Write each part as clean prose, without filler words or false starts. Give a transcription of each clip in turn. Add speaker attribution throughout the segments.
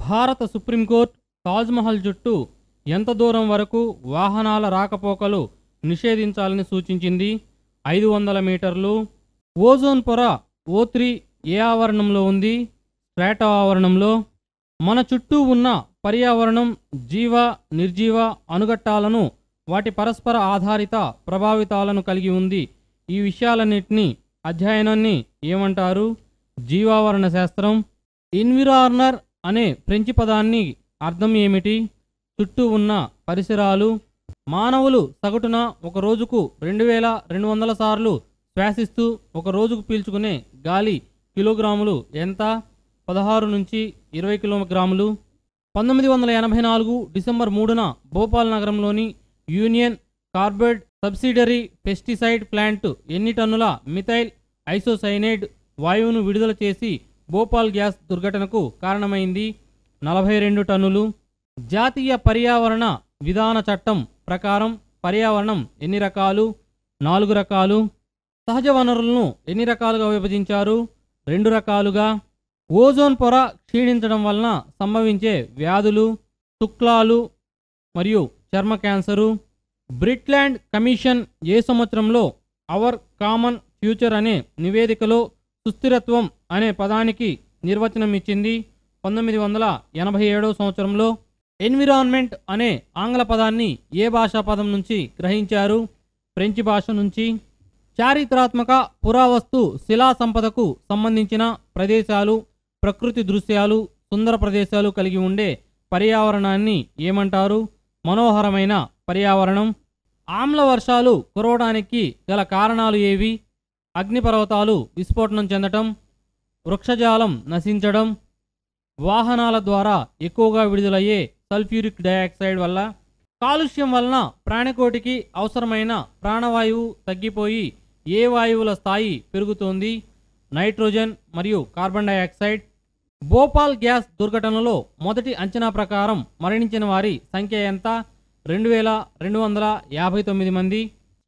Speaker 1: భారత సుప్రీంకోర్టు తాజ్మహల్ చుట్టూ ఎంత దూరం వరకు వాహనాల రాకపోకలు నిషేధించాలని సూచించింది? 500 మీటర్లు. ఓజోన్ పొర O3 ఏ ఆవరణంలో ఉంది? స్ట్రాటో ఆవరణంలో. మన చుట్టూ ఉన్న పర్యావరణం జీవ నిర్జీవ అనుగట్టాలను వాటి పరస్పర ఆధారిత ప్రభావితాలను కలిగి ఉంది. ఈ విషయాలన్నింటినీ అధ్యయనాన్ని ఏమంటారు? జీవావరణ శాస్త్రం. ఎన్విరానర్ అనే ఫ్రెంచి పదాన్ని అర్థం ఏమిటి? చుట్టూ ఉన్న పరిసరాలు. మానవులు సగటున ఒక రోజుకు 2200 సార్లు శ్వాసిస్తూ ఒక రోజుకు పీల్చుకునే గాలి కిలోగ్రాములు ఎంత? 16 నుంచి 20 కిలోగ్రాములు. 1984 డిసెంబర్ 3న భోపాల్ నగరంలోని union carbide subsidiary pesticide plant ఎన్ని టన్నుల మిథైల్ ఐసోసైనైడ్ వాయువును విడుదల చేసి భోపాల్ గ్యాస్ దుర్ఘటనకు కారణమైంది? 42 టన్నులు. జాతీయ పర్యావరణ విధాన చట్టం ప్రకారం పర్యావరణం ఎన్ని రకాలు? 4 రకాలు. సహజ వనరులను ఎన్ని రకాలుగా విభజించారు? 2 రకాలుగా. ఓజోన్ పొర క్షీణించడం వలన సంభవించే వ్యాధులు, శుక్లాలు మరియు చర్మ క్యాన్సరు. బ్రిట్లాండ్ కమిషన్ ఏ సంవత్సరంలో అవర్ కామన్ ఫ్యూచర్ అనే నివేదికలో సుస్థిరత్వం అనే పదానికి నిర్వచనం ఇచ్చింది? 1987 సంవత్సరంలో. ఎన్విరాన్మెంట్ అనే ఆంగ్ల పదాన్ని ఏ భాషా పదం నుంచి గ్రహించారు? ఫ్రెంచి భాష నుంచి. చారిత్రాత్మక పురావస్తు శిలా సంపదకు సంబంధించిన ప్రదేశాలు, ప్రకృతి దృశ్యాలు, సుందర ప్రదేశాలు కలిగి ఉండే పర్యావరణాన్ని ఏమంటారు? మనోహరమైన పర్యావరణం. ఆమ్ల వర్షాలు కురవడానికి గల కారణాలు ఏవి? అగ్నిపర్వతాలు విస్ఫోటనం చెందటం, వృక్షజాలం నశించడం, వాహనాల ద్వారా ఎక్కువగా విడుదలయ్యే సల్ఫ్యూరిక్ డయాక్సైడ్ వల్ల. కాలుష్యం వలన ప్రాణికోటికి అవసరమైన ప్రాణవాయువు తగ్గిపోయి ఏ వాయువుల స్థాయి పెరుగుతోంది? నైట్రోజన్ మరియు కార్బన్ డయాక్సైడ్. భోపాల్ గ్యాస్ దుర్ఘటనలో మొదటి అంచనా ప్రకారం మరణించిన వారి సంఖ్య ఎంత? 2259 మంది.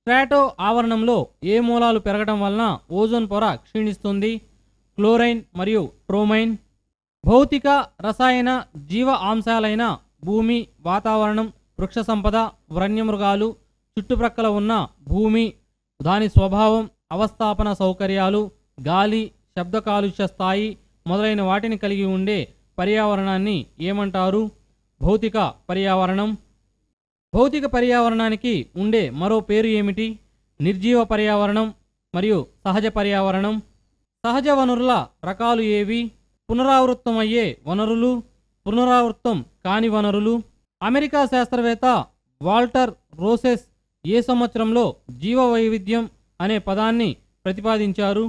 Speaker 1: స్ట్రాటో ఆవరణంలో ఏ మూలాలు పెరగడం వలన ఓజోన్ పొర క్షీణిస్తుంది? క్లోరైన్ మరియు ట్రోమైన్. భౌతిక రసాయన జీవ అంశాలైన భూమి, వాతావరణం, వృక్ష సంపద, వన్యమృగాలు, చుట్టుప్రక్కల ఉన్న భూమి, దాని స్వభావం, అవస్థాపన సౌకర్యాలు, గాలి, శబ్ద కాలుష్య స్థాయి మొదలైన వాటిని కలిగి ఉండే పర్యావరణాన్ని ఏమంటారు? భౌతిక పర్యావరణం. భౌతిక పర్యావరణానికి ఉండే మరో పేరు ఏమిటి? నిర్జీవ పర్యావరణం మరియు సహజ పర్యావరణం. సహజ వనరుల రకాలు ఏవి? పునరావృతమయ్యే వనరులు, పునరావృతం కాని వనరులు. అమెరికా శాస్త్రవేత్త వాల్టర్ రోసెస్ ఏ సంవత్సరంలో జీవ వైవిధ్యం అనే పదాన్ని ప్రతిపాదించారు?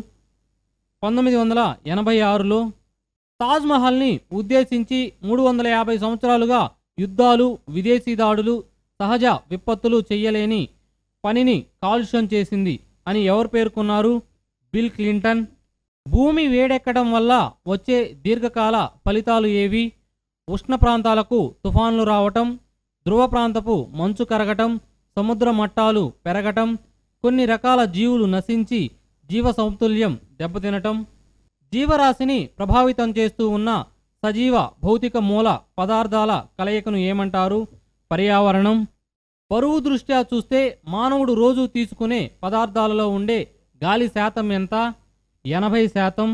Speaker 1: 1986లో. తాజ్మహల్ని ఉద్దేశించి 350 సంవత్సరాలుగా యుద్ధాలు, విదేశీ దాడులు, సహజ విపత్తులు చెయ్యలేని పనిని కాలుష్యం చేసింది అని ఎవరు పేర్కొన్నారు? Bill Clinton. భూమి వేడెక్కడం వల్ల వచ్చే దీర్ఘకాల ఫలితాలు ఏవి? ఉష్ణ ప్రాంతాలకు తుఫాన్లు రావటం, ధ్రువ ప్రాంతపు మంచు కరగటం, సముద్ర మట్టాలు పెరగటం, కొన్ని రకాల జీవులు నశించి జీవ సమతుల్యం దెబ్బతినటం. జీవరాశిని ప్రభావితం చేస్తూ ఉన్న సజీవ భౌతిక మూల పదార్థాల కలయికను ఏమంటారు? పర్యావరణం. బరువు దృష్ట్యా చూస్తే మానవుడు రోజు తీసుకునే పదార్థాలలో ఉండే గాలి శాతం ఎంత? 80%.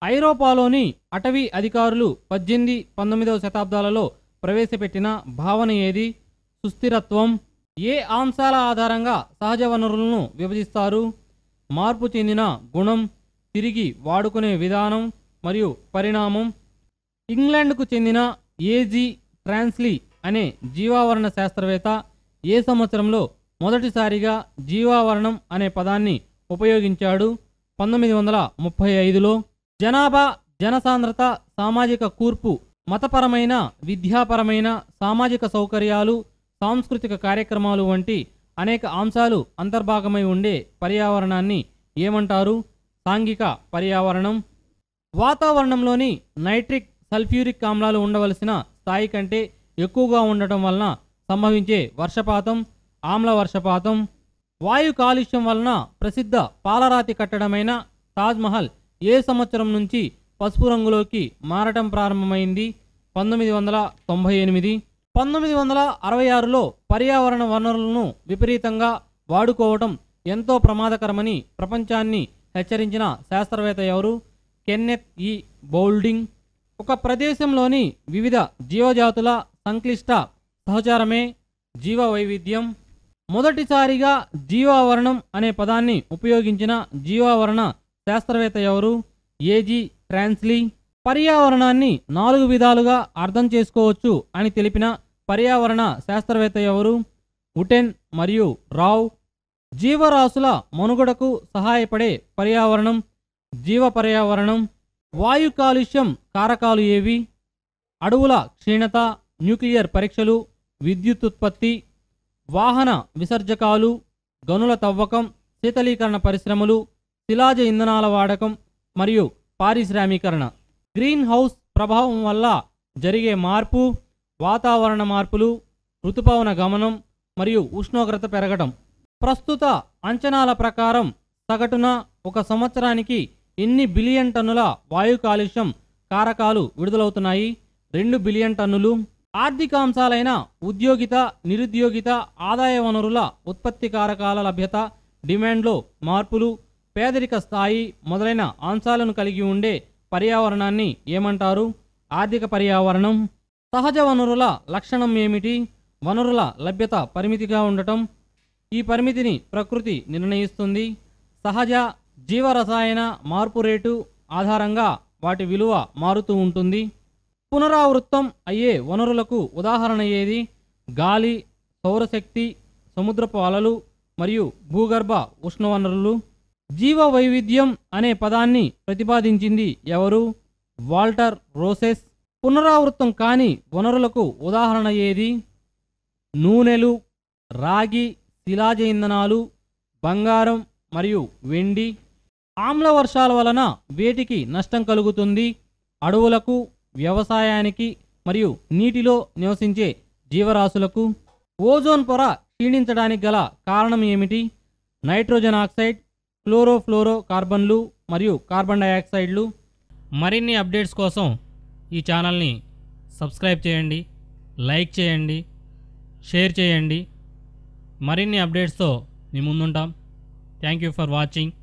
Speaker 1: ఐరోపాలోని అటవీ అధికారులు 18, 19వ శతాబ్దాలలో ప్రవేశపెట్టిన భావన ఏది? సుస్థిరత్వం. ఏ అంశాల ఆధారంగా సహజ వనరులను విభజిస్తారు? మార్పు చెందిన గుణం, తిరిగి వాడుకునే విధానం మరియు పరిణామం. ఇంగ్లాండ్కు చెందిన ఏజీ ట్రాన్స్లీ అనే జీవావరణ శాస్త్రవేత్త ఏ సంవత్సరంలో మొదటిసారిగా జీవావరణం అనే పదాన్ని ఉపయోగించాడు? 1935లో. జనాభా, జనసాంద్రత, సామాజిక కూర్పు, మతపరమైన, విద్యాపరమైన, సామాజిక సౌకర్యాలు, సాంస్కృతిక కార్యక్రమాలు వంటి అనేక అంశాలు అంతర్భాగమై ఉండే పర్యావరణాన్ని ఏమంటారు? సాంఘిక పర్యావరణం. వాతావరణంలోని నైట్రిక్, సల్ఫ్యూరిక్ ఆమ్లాలు ఉండవలసిన స్థాయి కంటే ఎక్కువగా ఉండటం వలన సంభవించే వర్షపాతం ఆమ్ల వర్షపాతం. వాయు కాలుష్యం వలన ప్రసిద్ధ పాలరాతి కట్టడమైన తాజ్మహల్ ఏ సంవత్సరం నుంచి పసుపు రంగులోకి మారటం ప్రారంభమైంది? 1998. 1966లో పర్యావరణ వనరులను విపరీతంగా వాడుకోవటం ఎంతో ప్రమాదకరమని ప్రపంచాన్ని హెచ్చరించిన శాస్త్రవేత్త ఎవరు? కెన్నెత్ ఇ బౌల్డింగ్. ఒక ప్రదేశంలోని వివిధ జీవజాతుల సంక్లిష్ట సహచారమే జీవ వైవిధ్యం. మొదటిసారిగా జీవావరణం అనే పదాన్ని ఉపయోగించిన జీవావరణ శాస్త్రవేత్త ఎవరు? ఏజీ ట్రాన్స్లీ. పర్యావరణాన్ని 4 విధాలుగా అర్థం చేసుకోవచ్చు అని తెలిపిన పర్యావరణ శాస్త్రవేత్త ఎవరు? ఉటెన్ మరియు రావ్. జీవరాశుల మనుగడకు సహాయపడే పర్యావరణం జీవ పర్యావరణం. వాయు కాలుష్యం కారకాలు ఏవి? అడవుల క్షీణత, న్యూక్లియర్ పరీక్షలు, విద్యుతుత్పత్తి, వాహన విసర్జకాలు, గనుల తవ్వకం, శీతలీకరణ పరిశ్రమలు, శిలాజ ఇంధనాల వాడకం మరియు పారిశ్రామీకరణ. గ్రీన్ హౌస్ ప్రభావం వల్ల జరిగే మార్పు, వాతావరణ మార్పులు, ఋతుపవన గమనం మరియు ఉష్ణోగ్రత పెరగడం. ప్రస్తుత అంచనాల ప్రకారం సగటున ఒక సంవత్సరానికి ఎన్ని బిలియన్ టన్నుల వాయు కాలుష్యం కారకాలు విడుదలవుతున్నాయి? 2 బిలియన్ టన్నులు. ఆర్థికాంశాలైన ఉద్యోగిత, నిరుద్యోగిత, ఆదాయ వనరుల ఉత్పత్తి కారకాల లభ్యత, డిమాండ్లో మార్పులు, పేదరిక స్థాయి మొదలైన అంశాలను కలిగి ఉండే పర్యావరణాన్ని ఏమంటారు? ఆర్థిక పర్యావరణం. సహజ వనరుల లక్షణం ఏమిటి? వనరుల లభ్యత పరిమితిగా ఉండటం. ఈ పరిమితిని ప్రకృతి నిర్ణయిస్తుంది. సహజ జీవరసాయన మార్పు రేటు ఆధారంగా వాటి విలువ మారుతూ ఉంటుంది. పునరావృతం అయ్యే వనరులకు ఉదాహరణ ఏది? గాలి, సౌరశక్తి, సముద్రపు అలలు మరియు భూగర్భ ఉష్ణ వనరులు. జీవ వైవిధ్యం అనే పదాన్ని ప్రతిపాదించింది ఎవరు? Walter Rosen. పునరావృతం కాని వనరులకు ఉదాహరణ ఏది? నూనెలు, రాగి, శిలాజ ఇంధనాలు, బంగారం మరియు వెండి. ఆమ్ల వర్షాల వలన వేటికి నష్టం కలుగుతుంది? అడవులకు, వ్యవసాయానికి మరియు నీటిలో నివసించే జీవరాశులకు. ఓజోన్ పొర క్షీణించడానికి గల కారణం ఏమిటి? నైట్రోజన్ ఆక్సైడ్, క్లోరోఫ్లోరో కార్బన్లు మరియు కార్బన్ డయాక్సైడ్లు. మరిన్ని అప్డేట్స్ కోసం ఈ ఛానల్ని సబ్స్క్రైబ్ చేయండి, లైక్ చేయండి, షేర్ చేయండి. మరిన్ని అప్డేట్స్తో మీ ముందుంటాం. Thank you for watching.